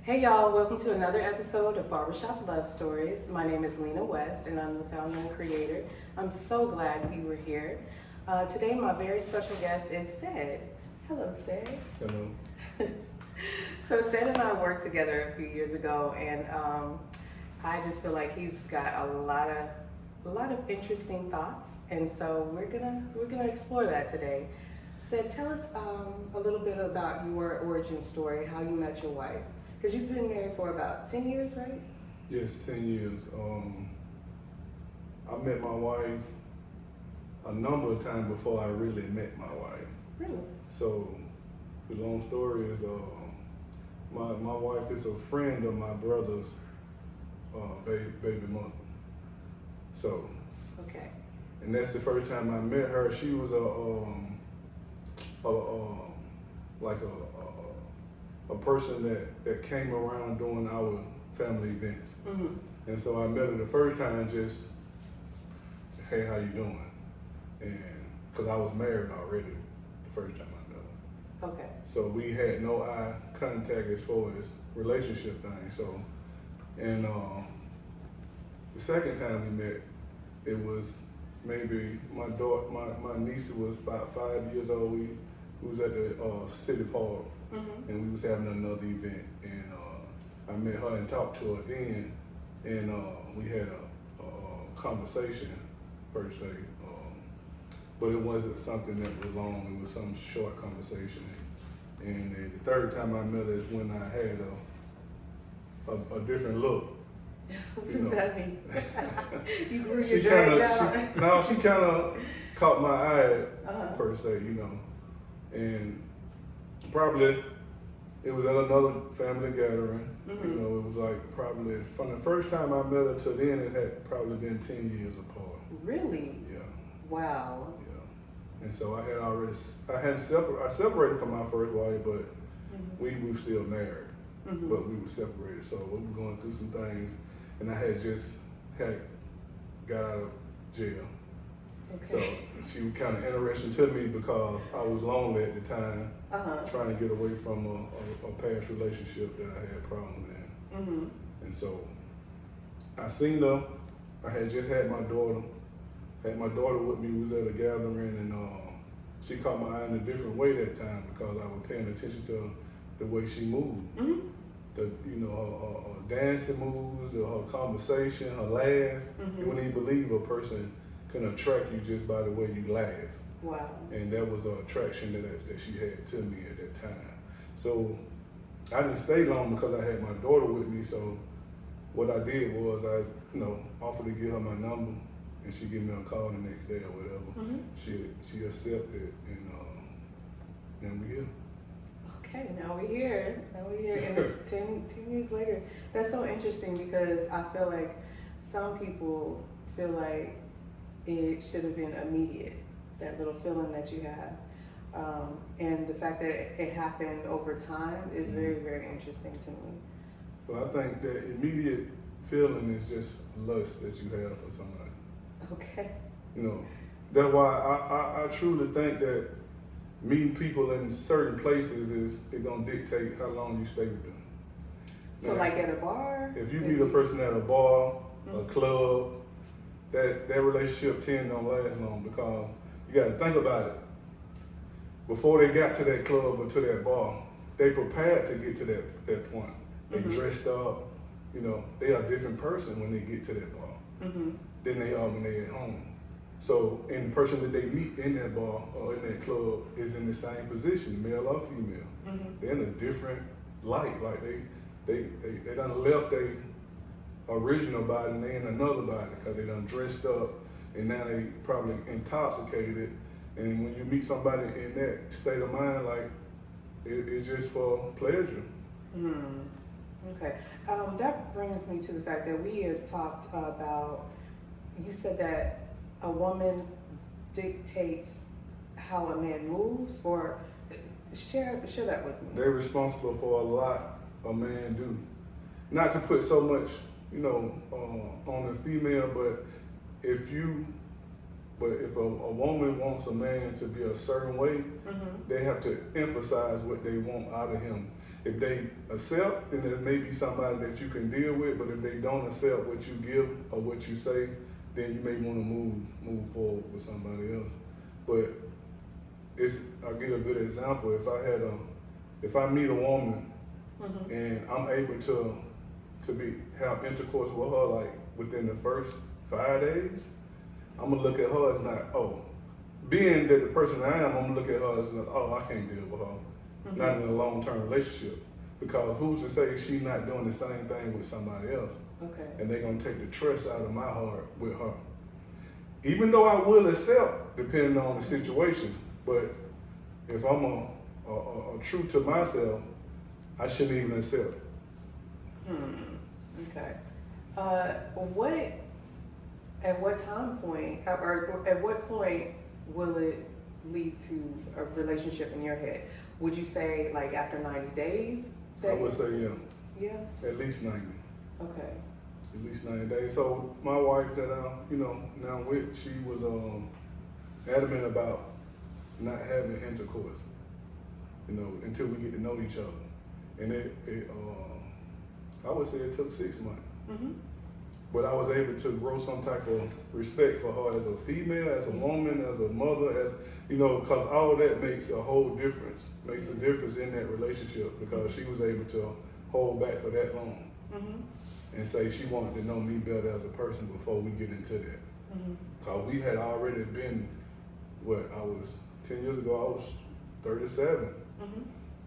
Hey y'all, welcome to another episode of Barbershop Love Stories. My name is Lena West and I'm the founder and creator. I'm so glad you were here. Today my very special guest is Sid. Hello, Sid. Hello. So Sid and I worked together a few years ago, and I just feel like he's got a lot of interesting thoughts, and so we're gonna explore that today. Sid, tell us a little bit about your origin story, how you met your wife. Because you've been married for about 10 years, right? Yes, 10 years. I met my wife a number of times before I really met my wife. Really? So the long story is my wife is a friend of my brother's baby mother. So, Okay. and that's the first time I met her. She was a person that came around during our family events. Mm-hmm. And so I met her the first time, just, hey, how you doing? And because I was married already the first time I met her. Okay. So we had no eye contact as far as relationship things. So, and the second time we met, it was maybe my daughter, my niece was about 5 years old. We was at the city park. Mm-hmm. And we was having another event, and I met her and talked to her then, and we had a conversation per se, but it wasn't something that was long. It was some short conversation, and then the third time I met her is when I had a different look. What does that mean? You grew your She dreads kind out? of, she kind of caught my eye Uh-huh. per se, and probably it was at another family gathering. Mm-hmm. It was like probably from the first time I met her to then it had probably been 10 years apart. Really? Yeah, Wow. yeah. And so I separated from my first wife, but Mm-hmm. we were still married, Mm-hmm. but we were separated. So we were going through some things, and I had just got out of jail. So Okay. she was kind of interesting to me because I was lonely at the time, Uh-huh. trying to get away from a past relationship that I had problems in. Mm-hmm. And so I seen her. I had just had my daughter. Had my daughter with me. We was at a gathering, and she caught my eye in a different way that time because I was paying attention to the way she moved. Mm-hmm. Her dancing moves, her conversation, her laugh. Mm-hmm. You wouldn't even believe a person can attract you just by the way you laugh. Wow. And that was an attraction that she had to me at that time. So I didn't stay long because I had my daughter with me. So what I did was I, offered to give her my number, and she gave me a call the next day or whatever. Mm-hmm. She accepted, and then we here. Okay, now we're here. And 10 years later. That's so interesting because I feel like some people feel like it should have been immediate, that little feeling that you had. And the fact that it happened over time is very, very interesting to me. Well, I think that immediate feeling is just lust that you have for somebody. Okay. That's why I truly think that meeting people in certain places is gonna dictate how long you stay with them. So Now, like at a bar? if you meet a person at a bar, Mm-hmm. a club, that relationship don't last long because you gotta think about it. Before they got to that club or to that bar, they prepared to get to that point. They Mm-hmm. dressed up, they are a different person when they get to that bar Mm-hmm. than they are when they're at home. So, and the person that they meet in that bar or in that club is in the same position, male or female. Mm-hmm. They're in a different light. Like they done left their original body and they in another body because they done dressed up and now they probably intoxicated. And when you meet somebody in that state of mind, like it's just for pleasure. Hmm. Okay. That brings me to the fact that we had talked about, you said that a woman dictates how a man moves, or share that with me. They're responsible for a lot a man do. Not to put so much, on the female, but if a woman wants a man to be a certain way, Mm-hmm. they have to emphasize what they want out of him. If they accept, then there may be somebody that you can deal with. But if they don't accept what you give or what you say, then you may want to move forward with somebody else. But I'll give a good example. If I meet a woman and I'm able to have intercourse with her like within the first 5 days, I'm gonna look at her as being that the person I am, I'm gonna look at her as I can't deal with her. Not in a long-term relationship. Because who's to say she's not doing the same thing with somebody else? Okay. And they're gonna take the trust out of my heart with her. Even though I will accept, depending on the situation, but if I'm a true to myself, I shouldn't even accept. Okay. At what time point, or at what point will it lead to a relationship in your head? Would you say like after 90 days? I would say yeah. Yeah. At least 90. Okay. At least 90 days. So my wife that I'm, now with, she was adamant about not having intercourse, until we get to know each other. And I would say it took 6 months. But I was able to grow some type of respect for her as a female, as a woman, as a mother, because all of that makes a whole difference, makes a difference in that relationship, because she was able to hold back for that long and say she wanted to know me better as a person before we get into that. Because we had already been, 10 years ago, I was 37.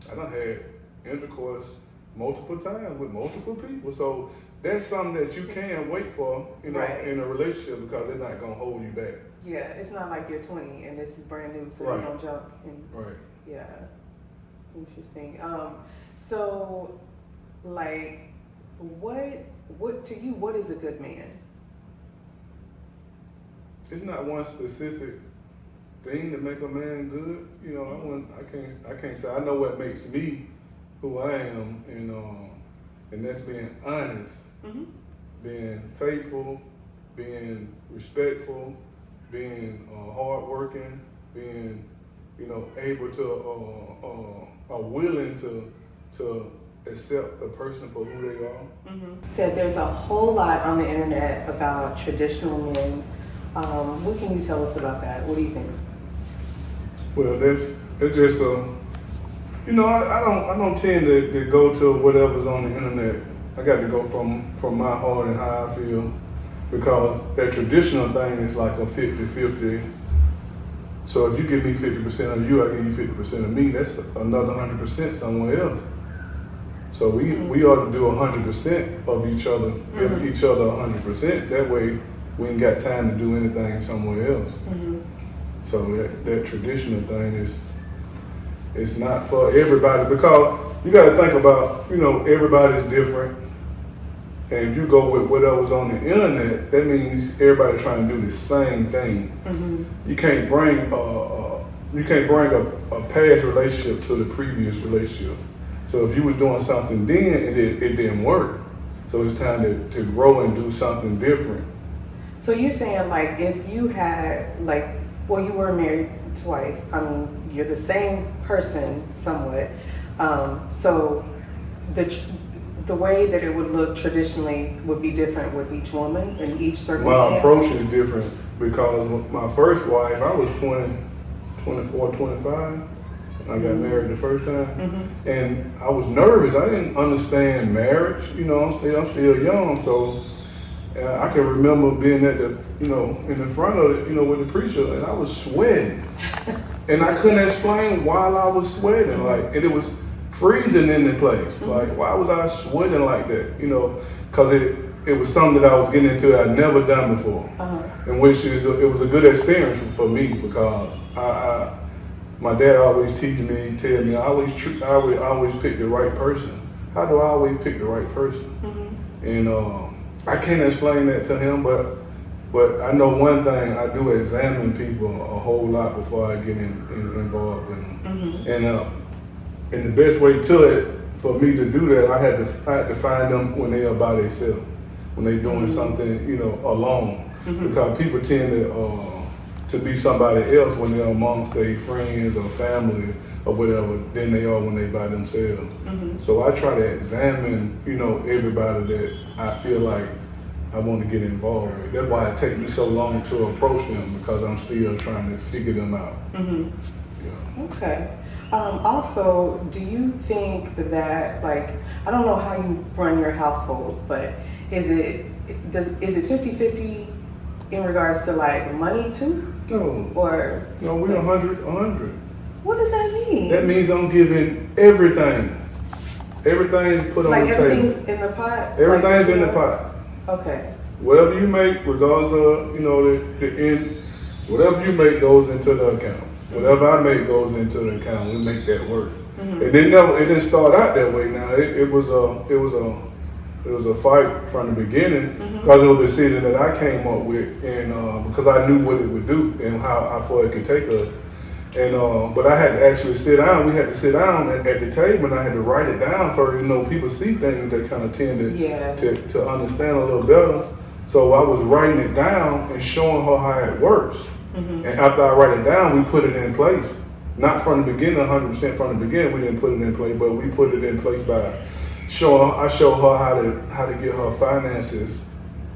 I done had intercourse multiple times with multiple people. So that's something that you can't wait for, Right. in a relationship, because they're not gonna hold you back. Yeah, it's not like you're 20 and this is brand new, so Right. you don't jump in. Right. Yeah. Interesting. So like what to you, what is a good man? It's not one specific thing to make a man good. I can't say. I know what makes me who I am, and that's being honest, being faithful, being respectful, being hardworking, being able to willing to accept a person for who they are. Said there's a whole lot on the internet about traditional men. What can you tell us about that? What do you think? Well, it's just I don't tend to go to whatever's on the internet. I got to go from my heart and how I feel, because that traditional thing is like a 50-50. So if you give me 50% of you, I give you 50% of me. That's another 100% somewhere else. So we ought to do 100% of each other, give each other 100%. That way we ain't got time to do anything somewhere else. So that traditional thing it's not for everybody, because you got to think about, everybody's different. And if you go with whatever's on the internet, that means everybody trying to do the same thing. You can't bring a past relationship to the previous relationship. So if you were doing something then and it didn't work, so it's time to grow and do something different. So you're saying like if you had you were married twice. I mean, you're the same person somewhat. So the way that it would look traditionally would be different with each woman in each circumstance? My approach is different, because my first wife, I was 24, 25. I got married the first time. And I was nervous. I didn't understand marriage. I'm still young, so I can remember being at the, in the front of it, with the preacher, and I was sweating. And I couldn't explain why I was sweating, and it was freezing in the place. Like, why was I sweating like that? Because it was something that I was getting into that I'd never done before. And which it was a good experience for me, because my dad always tell me, I always pick the right person. How do I always pick the right person? And I can't explain that to him, but I know one thing: I do examine people a whole lot before I get involved in them. And the best way to it, for me to do that, I had to find them when they are by themselves, when they're doing something, alone. Because people tend to be somebody else when they're amongst their friends or family or whatever than they are when they by themselves. So I try to examine, everybody that I feel like I want to get involved with. That's why it takes me so long to approach them, because I'm still trying to figure them out. Yeah. Okay. Also, do you think that, like, I don't know how you run your household, but is it 50-50 in regards to like money too? No. Or No, we're 100. what does that mean? That means I'm giving everything. Everything's put on like the table. everything's in the pot? Everything's like, in the pot. Okay. Whatever you make, regardless of, the end, whatever you make goes into the account. Whatever I make goes into the account. We make that work. It didn't start out that way. Now it was a fight from the beginning, because it was a decision that I came up with, and because I knew what it would do and how far it could take us. And but I had to actually sit down. We had to sit down at the table, and I had to write it down for, people see things, they kind of tend to understand a little better. So I was writing it down and showing her how it works. And after I write it down, we put it in place. Not from the beginning, 100% from the beginning, we didn't put it in place, but we put it in place by I show her how to get her finances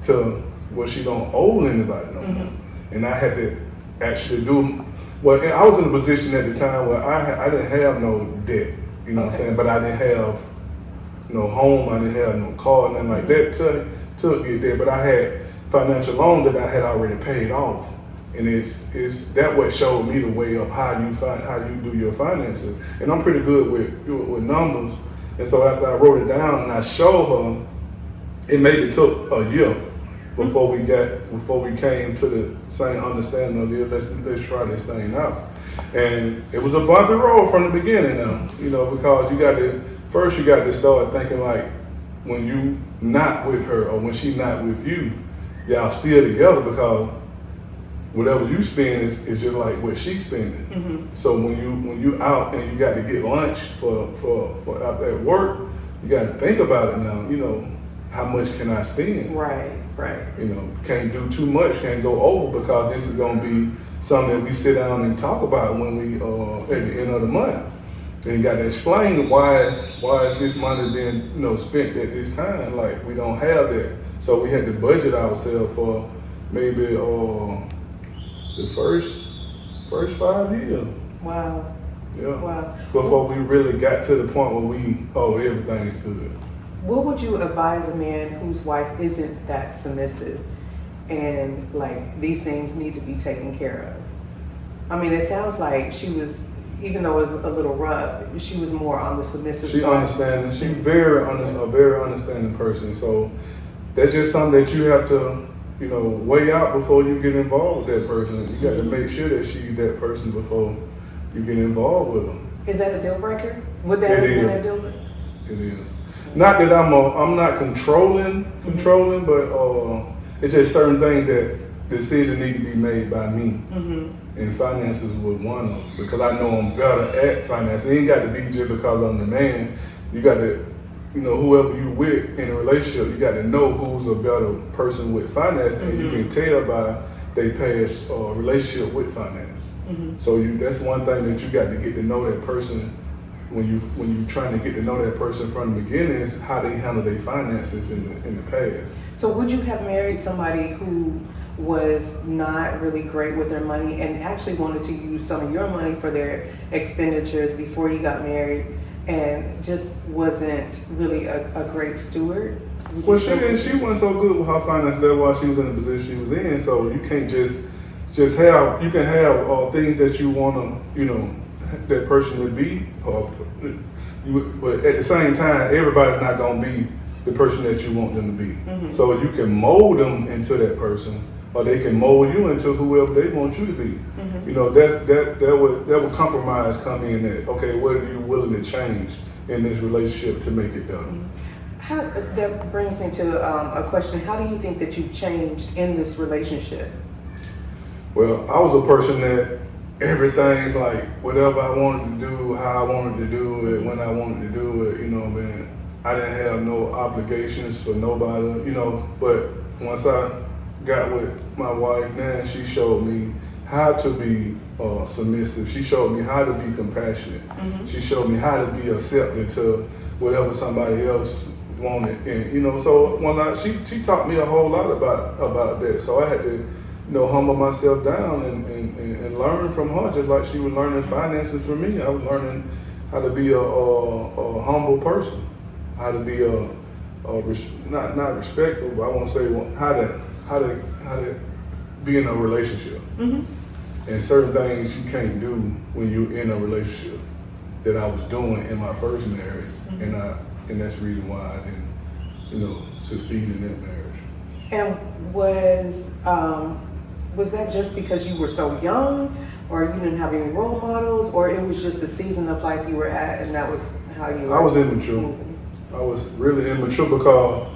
to where she don't owe anybody no more. And I had to actually do, well, I was in a position at the time where I didn't have no debt, what I'm saying, but I didn't have no home, I didn't have no car, nothing like that to get there, but I had financial loan that I had already paid off. And it's that what showed me the way of how you do your finances. And I'm pretty good with numbers. And so after I wrote it down and I showed her, it maybe took a year before we came to the same understanding of let's try this thing out. And it was a bumpy road from the beginning now, because you got to start thinking like, when you not with her or when she not with you, y'all still together, because whatever you spend is just like what she's spending. So when you out and you got to get lunch for after at work, you got to think about it now. How much can I spend? Right. Can't do too much, can't go over, because this is gonna be something that we sit down and talk about when we at the end of the month. And you got to explain why is this money being spent at this time? Like, we don't have that, so we had to budget ourselves for maybe the first 5 years. Wow. Yeah. Wow. Before we really got to the point where everything's good. What would you advise a man whose wife isn't that submissive and like these things need to be taken care of? I mean, it sounds like she was, even though it was a little rough, she was more on the submissive side. She understanding. She's a very understanding person. So that's just something that you have to weigh out before you get involved with that person. You got to make sure that she's that person before you get involved with them. Is that a deal breaker? Would that have been a deal breaker? It is. Not that I'm not controlling, but it's just certain things that decisions need to be made by me. And finances was one of them, because I know I'm better at finance. It ain't got to be just because I'm the man. You got to, whoever you with in a relationship, you got to know who's a better person with finance, and you can tell by their past relationship with finance. So that's one thing that you got to get to know that person when you trying to get to know that person from the beginning, is how they handle their finances in the past. So would you have married somebody who was not really great with their money and actually wanted to use some of your money for their expenditures before you got married, and just wasn't really a great steward? Well, she wasn't so good with her finances. That's why she was in the position she was in. So you can't just have, you can have things that you want to, that person to be, but at the same time, everybody's not going to be the person that you want them to be. So you can mold them into that person, or they can mold you into whoever they want you to be. That would compromise come in at, okay, what are you willing to change in this relationship to make it better? That brings me to a question. How do you think that you changed in this relationship? Well, I was a person that everything, like whatever I wanted to do, how I wanted to do it, when I wanted to do it, man, I didn't have no obligations for nobody, but once I got with my wife now, she showed me how to be submissive. She showed me how to be compassionate. She showed me how to be accepting to whatever somebody else wanted. And so when she taught me a whole lot about that. So I had to humble myself down and learn from her, just like she was learning finances from me. I was learning how to be a humble person, how to be not respectful, but I want to say how to be in a relationship. And certain things you can't do when you're in a relationship that I was doing in my first marriage, and that's the reason why I didn't succeed in that marriage. And was that just because you were so young, or you didn't have any role models, or it was just the season of life you were at, and that was how you were? I was immature. I was really immature because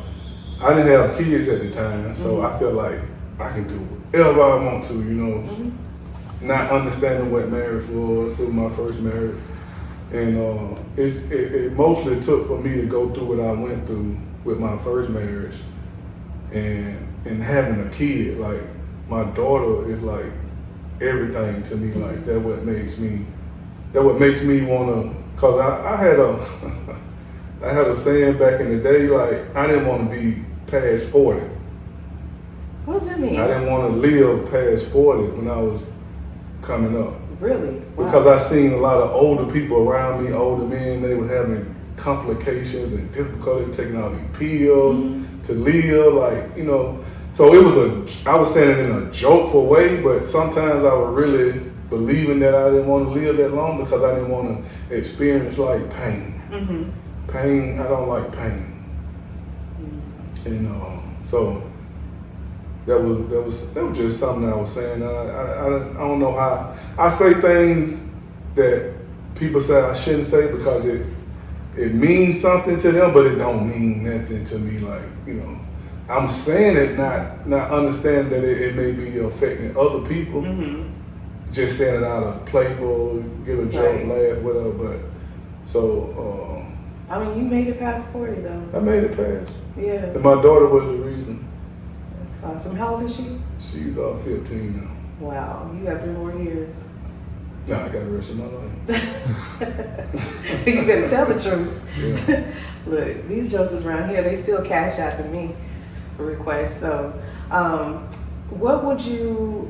I didn't have kids at the time, so I felt like I can do whatever I want to, not understanding what marriage was. It was my first marriage, and it mostly took for me to go through what I went through with my first marriage, and having a kid. Like, my daughter is like everything to me. Like, that what makes me wanna. Cause I had I had a saying back in the day, like, I didn't want to be past 40. What does that mean? I didn't want to live past 40 when I was coming up. Really? Wow. Because I seen a lot of older people around me, older men, they were having complications and difficulty taking all these pills to live, like, So I was saying it in a jokeful way, but sometimes I was really believing that I didn't want to live that long because I didn't want to experience like pain. Pain, I don't like pain. And so that was just something I was saying. I don't know how I say things that people say I shouldn't say because it means something to them, but it don't mean nothing to me. Like, I'm saying it not understanding that it may be affecting other people. Just saying it out of playful, give a joke, laugh, whatever. But so. I mean, you made it past 40 though. I made it past. Yeah. And my daughter was the reason. That's awesome. How old is she? She's 15 now. Wow, you got 3 more years. No, I got the rest of my life. You better tell the truth. Yeah. Look, these jokers around here, they still cash after me for requests. So, what would you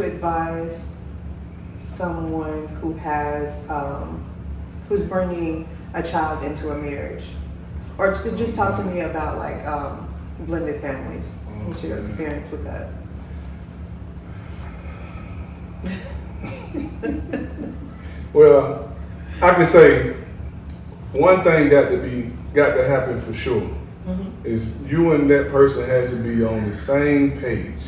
advise someone who has who's bringing a child into a marriage, or just talk to me about like blended families? What's your experience with that? Well, I can say one thing got to happen for sure. Is you and that person has to be on the same page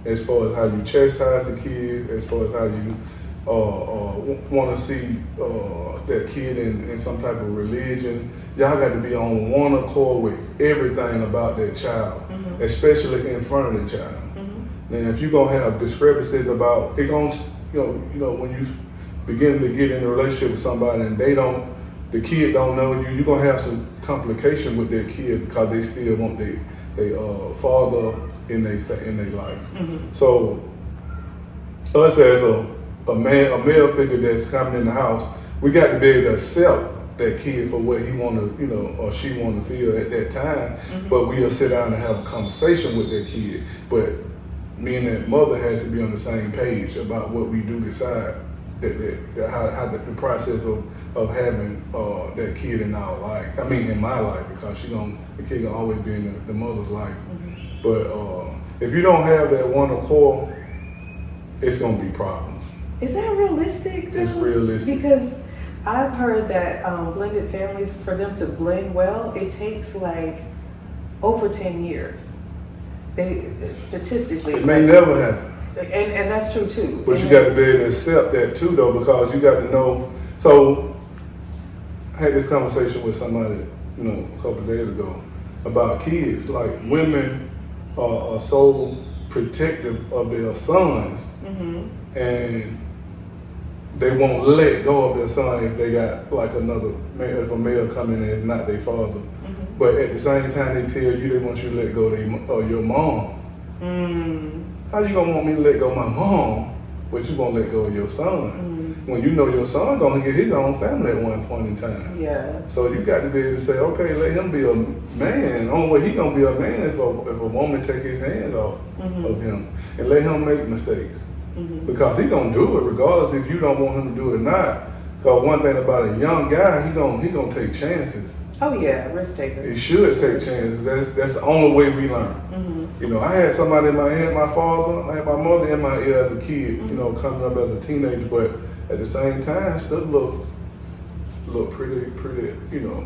as far as how you chastise the kids, as far as how you want to see that kid in some type of religion. Y'all got to be on one accord with everything about that child, especially in front of the child. Now, if you're gonna have discrepancies about it, when you begin to get in a relationship with somebody and the kid don't know you, you're gonna have some complication with that kid because they still want their father in their life. So us as a male figure that's coming in the house, we got to be able to accept that kid for what he want to, or she want to feel at that time. But we'll sit down and have a conversation with that kid. But me and that mother has to be on the same page about what we do decide how the process of having that kid in our life. I mean, in my life, because the kid gonna always be in the mother's life. But if you don't have that one accord, it's gonna be problems. Is that realistic though? It's realistic. Because I've heard that blended families, for them to blend well, it takes like over 10 years. Statistically. It may never happen. And that's true too. But you got to be able to accept that too, though, because you got to know. So I had this conversation with somebody, a couple of days ago about kids. Like, women are so protective of their sons, and they won't let go of their son if they got like if a male coming in and is not their father. But at the same time, they tell you they want you to let go of your mom. How you gonna want me to let go of my mom but you won't let go of your son. When you know your son gonna get his own family at one point in time. Yeah. So you got to be able to say, okay, let him be a man. Only way he gonna be a man if a woman take his hands off of him and let him make mistakes. Because he gonna do it regardless if you don't want him to do it or not. Because one thing about a young guy, he gonna take chances. Oh yeah, risk taker. He should take chances. That's the only way we learn. You know, I had somebody in my head, my father, I had my mother in my ear as a kid, you know, coming up as a teenager, but at the same time, still look pretty, you know,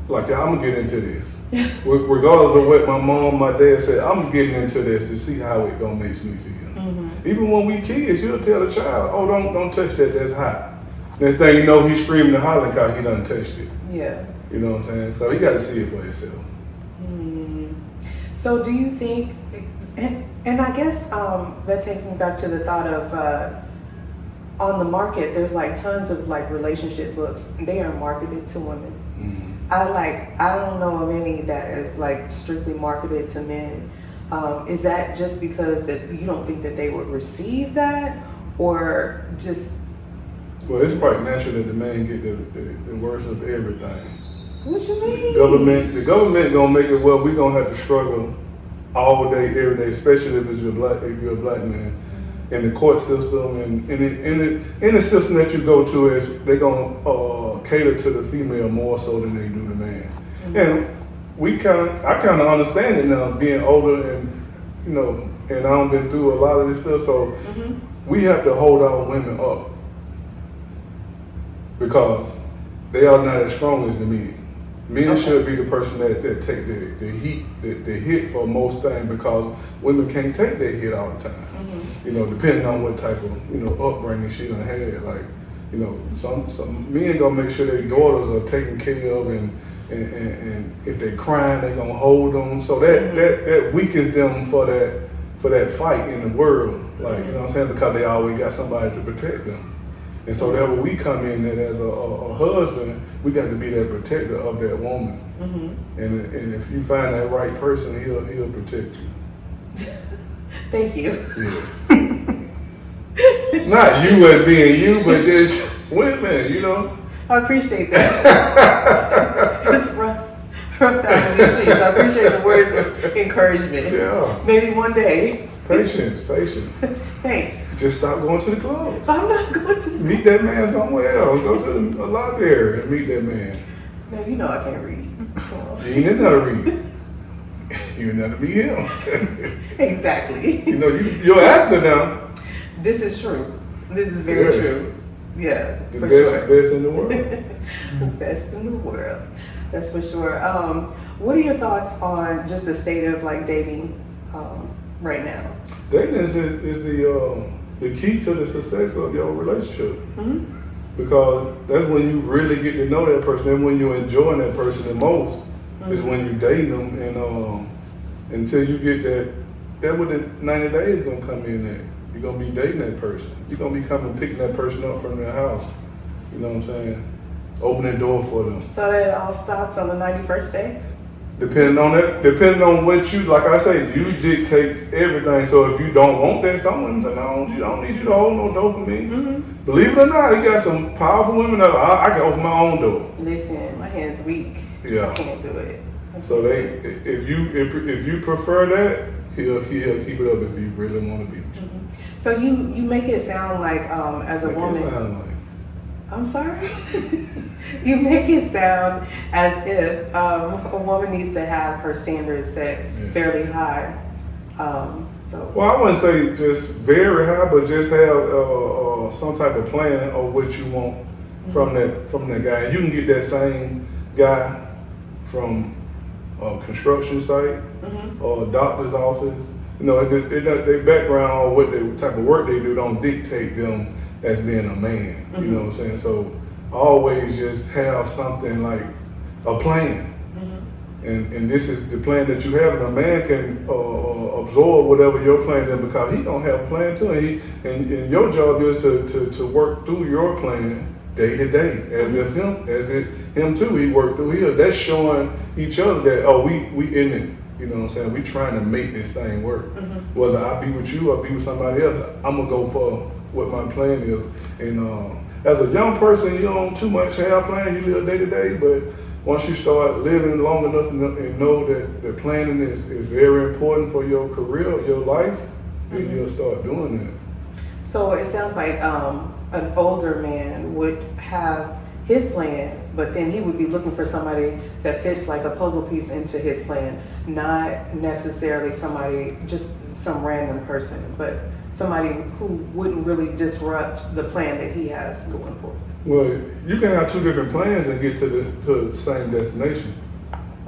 like I'm gonna get into this. Regardless of what my mom, my dad said, I'm getting into this to see how it gonna make me feel. Even when we kids, you'll tell the child, oh, don't touch that, that's hot. Next thing you know, he's screaming and hollering because he done touched it. Yeah. You know what I'm saying? So he got to see it for himself. So do you think, and I guess that takes me back to the thought of on the market, there's like tons of like relationship books. They are marketed to women. I don't know of any that is like strictly marketed to men. Is that just because that you don't think that they would receive that, or just? Well, it's quite natural that the man get the worst of everything. What you mean? The government gonna make it. Well, we gonna have to struggle all day, every day, especially if you're a black man. In the court system and in the system that you go to, is they gonna cater to the female more so than they do the man. And I kind of understand it now, being older and you know, and I've been through a lot of this stuff. So we have to hold our women up because they are not as strong as the men. Men should be the person that take the heat, the hit for most things, because women can't take that hit all the time. You know, depending on what type of, you know, upbringing she done had. Like, you know, some men gonna make sure their daughters are taken care of, and if they crying, they gonna hold them. So that weakens them for that fight in the world. Like, you know what I'm saying? Because they always got somebody to protect them. And so that when we come in, that as a husband, we got to be that protector of that woman. And if you find that right person, he'll protect you. Thank you. Yes. Not you as being you, but just women, you know. I appreciate that. It's rough out in these streets. I appreciate the words of encouragement. Yeah. Maybe one day. Patience. Thanks. Just stop going to the clubs. I'm not going to the Meet that man somewhere else. Go to the library and meet that man. No, you know I can't read. You ain't nothing to read. You ain't nothing to be him. Exactly. You know, you're an actor now. This is true. This is very true. Yeah, the for best in the world. The best in the world. That's for sure. What are your thoughts on just the state of like dating right now? Dating is the key to the success of your relationship. Because that's when you really get to know that person, and when you're enjoying that person the most is when you date them, and until you get that what the 90 days gonna come in at. You're gonna be dating that person. You're gonna be coming picking that person up from their house. You know what I'm saying? Open that door for them. So that it all stops on the 91st day? Depending on what you, like I say, you dictate everything. So if you don't want that, someone say, no, I don't need you to hold no door for me. Believe it or not, you got some powerful women that I can open my own door. Listen, my hand's weak. Yeah. I can't do it. So if you prefer that, he'll keep it up if you really want to be with you. So you make it sound like as a woman. It sound like. I'm sorry. You make it sound as if a woman needs to have her standards set fairly high. Well, I wouldn't say just very high, but just have some type of plan of what you want from that guy. And you can get that same guy from a construction site or a doctor's office. You know, their background or what type of work they do don't dictate them as being a man. You know what I'm saying? So always just have something like a plan. And this is the plan that you have, and a man can absorb whatever your plan is, because he gonna have a plan too. And your job is to work through your plan day to day, as if him too, he worked through here. That's showing each other that we in it. You know what I'm saying? We trying to make this thing work. Mm-hmm. Whether I be with you or be with somebody else, I'm gonna go for what my plan is. And as a young person, you don't too much have plan. You live day to day, but once you start living long enough and know that the planning is very important for your career, your life, then you'll start doing that. So it sounds like an older man would have his plan, but then he would be looking for somebody that fits like a puzzle piece into his plan, not necessarily somebody, just some random person, but somebody who wouldn't really disrupt the plan that he has going forward. Well, you can have two different plans and get to the same destination.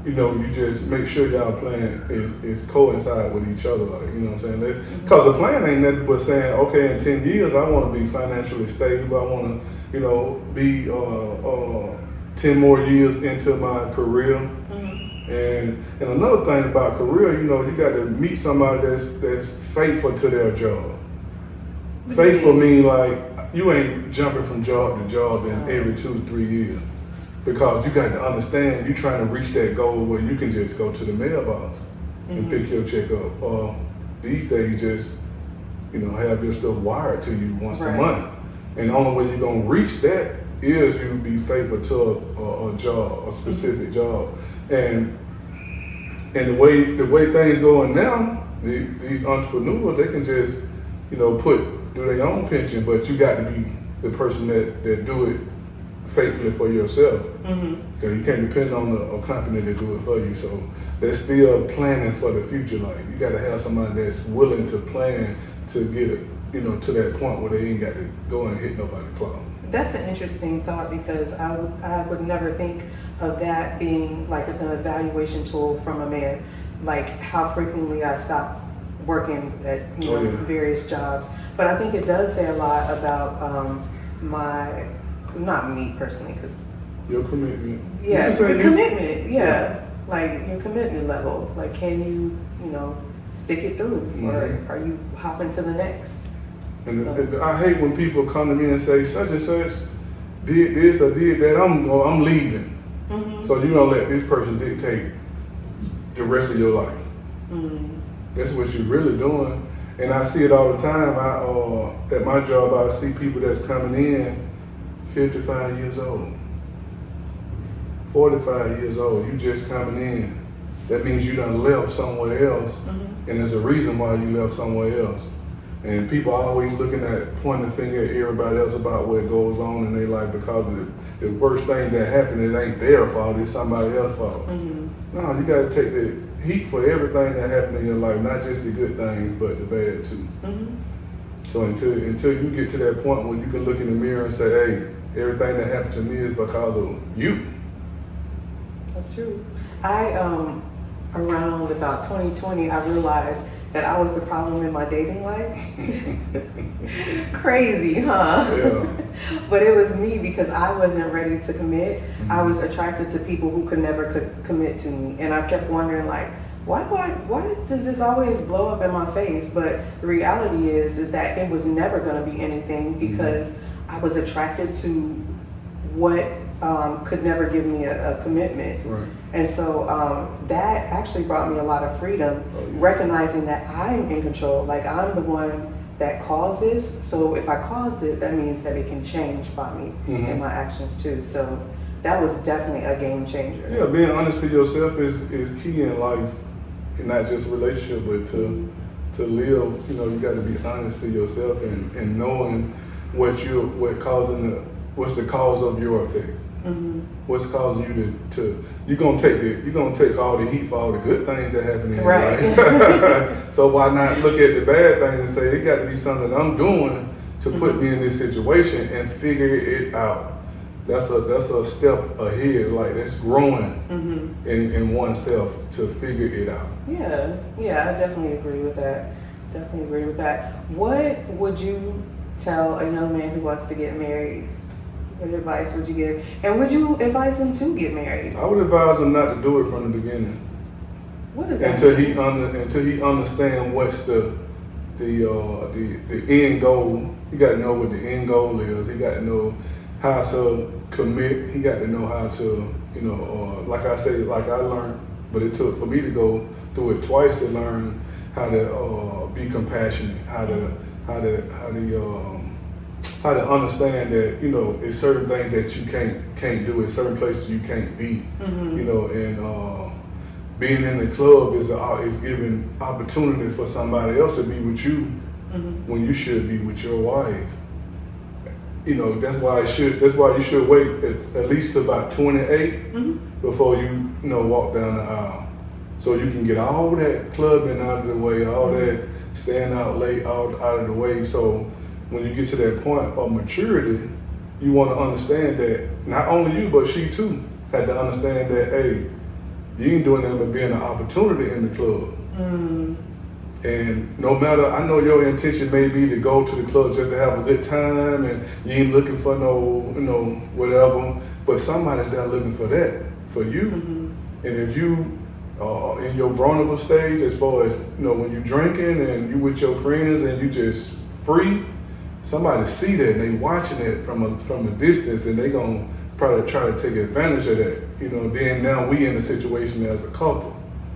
You know, you just make sure y'all plan is coincide with each other, like, you know what I'm saying? Because the plan ain't nothing but saying, okay, in 10 years, I want to be financially stable. I want to, you know, be 10 more years into my career. Mm-hmm. And another thing about career, you know, you got to meet somebody that's faithful to their job. Faithful mean like you ain't jumping from job to job in every 2 to 3 years, because you got to understand you're trying to reach that goal where you can just go to the mailbox and pick your check up. Or these days, just, you know, have your stuff wired to you once a month. And the only way you're gonna reach that is you be faithful to a job, a specific job. And the way things going now, these entrepreneurs, they can just, you know, do their own pension, but you got to be the person that do it faithfully for yourself. Because you can't depend on a company to do it for you. So they're still planning for the future. Like, you got to have somebody that's willing to plan to get it, you know, to that point where they ain't got to go and hit nobody's claw. That's an interesting thought, because I would never think of that being like an evaluation tool from a man, like how frequently I stop working at various jobs. But I think it does say a lot about not me personally, because your commitment. Yeah, the commitment. Yeah, like your commitment level. Like, can you, you know, stick it through, or are you hopping to the next? And I hate when people come to me and say such and such did this or did that. I'm leaving. So you don't let this person dictate the rest of your life. That's what you're really doing. And I see it all the time. At my job, I see people that's coming in 55 years old, 45 years old. You just coming in. That means you done left somewhere else, and there's a reason why you left somewhere else. And people are always looking at, pointing the finger at everybody else about what goes on in their life, because the worst thing that happened, it ain't their fault, it's somebody else's fault. No, you gotta take the heat for everything that happened in your life, not just the good things, but the bad too. So until you get to that point where you can look in the mirror and say, hey, everything that happened to me is because of you. That's true. Around about 2020, I realized that I was the problem in my dating life. Crazy, huh? Yeah. But it was me, because I wasn't ready to commit. I was attracted to people who could commit to me. And I kept wondering, like, why does this always blow up in my face? But the reality is that it was never gonna be anything, because I was attracted to what could never give me a commitment. Right. And so that actually brought me a lot of freedom, recognizing that I'm in control. Like, I'm the one that caused this. So if I caused it, that means that it can change by me and my actions too. So that was definitely a game changer. Yeah, being honest to yourself is key in life, and not just a relationship, but to live. You know, you got to be honest to yourself and knowing what's the cause of your effect. What's causing you to you're gonna take all the heat for all the good things that happen in your life. So why not look at the bad things and say, it got to be something I'm doing to put me in this situation, and figure it out. That's a step ahead. Like, that's growing in oneself to figure it out. Yeah, I definitely agree with that. What would you tell a young man who wants to get married? What advice would you give? And would you advise him to get married? I would advise him not to do it from the beginning. What is that? Until he understands what's the end goal. He got to know what the end goal is. He got to know how to commit. He got to know how to, like I said, like I learned, but it took for me to go through it twice to learn how to be compassionate, how to understand that, you know, it's certain things that you can't do, it's certain places you can't be, you know, and being in the club is giving opportunity for somebody else to be with you when you should be with your wife. You know, that's why you should wait at least to about 28 before you walk down the aisle, so you can get all that clubbing out of the way, all that staying out late out of the way. So when you get to that point of maturity, you want to understand that not only you but she too had to understand that, hey, you ain't doing nothing but being an opportunity in the club. And no matter, I know your intention may be to go to the club just to have a good time, and you ain't looking for no, whatever, but somebody's there looking for that, for you. And if you in your vulnerable stage, as far as, when you drinking and you with your friends and you just free, somebody see that and they watching it from a distance, and they gonna probably try to take advantage of that. Then now we in a situation as a couple.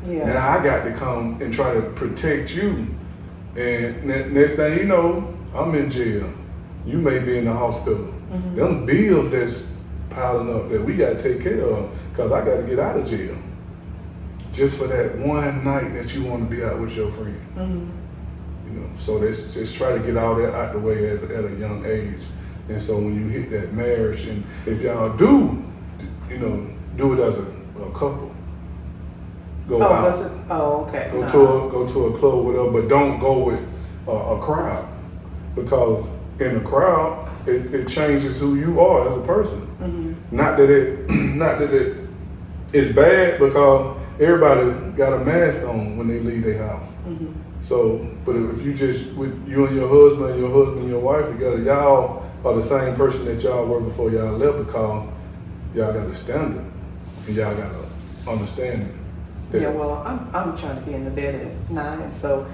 Yeah. Now I got to come and try to protect you, and next thing you know, I'm in jail. You may be in the hospital. Them bills that's piling up that we got to take care of, because I got to get out of jail just for that one night that you want to be out with your friend. So let's just try to get all that out the way at a young age. And so when you hit that marriage, and if y'all do it as a couple, go out. Okay. Go to a club, whatever, but don't go with a crowd, because in a crowd it changes who you are as a person. Not that it is bad, because everybody got a mask on when they leave their house. So, but if you just with you and your husband and your wife together, y'all are the same person that y'all were before y'all left, because y'all got a standard and y'all got a understanding. Yeah, well, I'm trying to be in the bed at 9, so,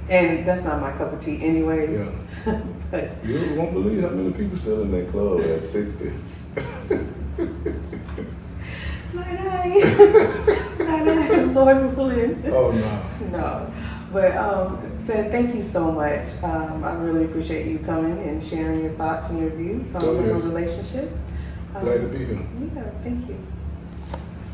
and that's not my cup of tea anyways. Yeah. But You won't believe how many people still in that club at 60. Night, Lord willing. Oh no. No, but Seth, thank you so much. I really appreciate you coming and sharing your thoughts and your views on Oh, yes. relationships. Glad to be here. Yeah, thank you.